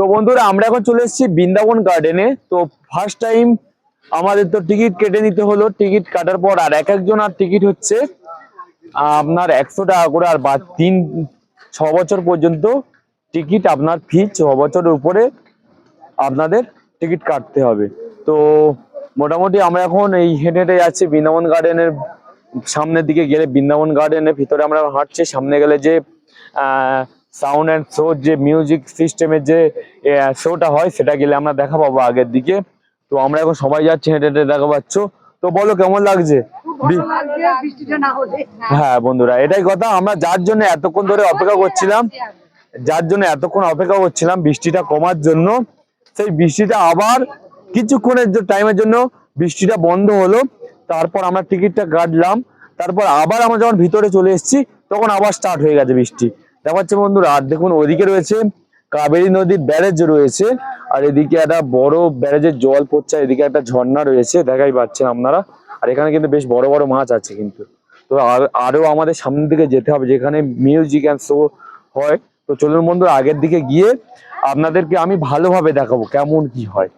তো বন্ধুরা আমরা এখন চলে এসেছি বৃন্দাবন গার্ডেনে। তো ফার্স্ট টাইম আমাদের তো টিকিট কেটে নিতে হলো। টিকিট কাটার পর আর এক একজন আর টিকিট হচ্ছে আপনার 100 টাকা করে। আর 6 বছর পর্যন্ত টিকিট আপনার ফি, 6 বছরের উপরে আপনাদের টিকিট কাটতে হবে। তো মোটামুটি আমরা এখন এই হেঁটে হেঁটে যাচ্ছি বৃন্দাবন গার্ডেনের সামনের দিকে। গেলে বৃন্দাবন গার্ডেনের ভিতরে আমরা হাঁটছি, সামনে গেলে যে সাউন্ড অ্যান্ড শো, যে মিউজিক সিস্টেমের যে শোটা হয়, সেটা গেলে আমরা দেখা পাবো আগের দিকে। তো আমরা এখন সবাই যাচ্ছি হেঁটে হেঁটে, দেখা পাচ্ছ। তো বলো কেমন লাগছে? হ্যাঁ বন্ধুরা, এটাই কথা। আমরা যার জন্য এতক্ষণ ধরে অপেক্ষা করছিলাম, বৃষ্টিটা কমার জন্য, সেই বৃষ্টিটা আবার কিছুক্ষণের টাইমের জন্য বৃষ্টিটা বন্ধ হলো। তারপর আমরা টিকিটটা কাটলাম, তারপর আবার আমরা যখন ভিতরে চলে এসেছি তখন আবার স্টার্ট হয়ে গেছে বৃষ্টি। দেখা যাচ্ছে বন্ধুরা, আর দেখুন ওদিকে রয়েছে কাবেরী নদীর ব্যারেজ রয়েছে, আর এদিকে একটা বড় ব্যারেজের জল পড়ছে, এদিকে একটা ঝর্ণা রয়েছে, দেখাই পাচ্ছেন আপনারা। আর এখানে কিন্তু বেশ বড় বড় মাছ আছে কিন্তু। তো আরো আমাদের সামনের দিকে যেতে হবে, যেখানে মিউজিক অ্যান্ড শো হয়। তো চলুন বন্ধুরা, আগের দিকে গিয়ে আপনাদেরকে আমি ভালোভাবে দেখাবো কেমন কি হয়।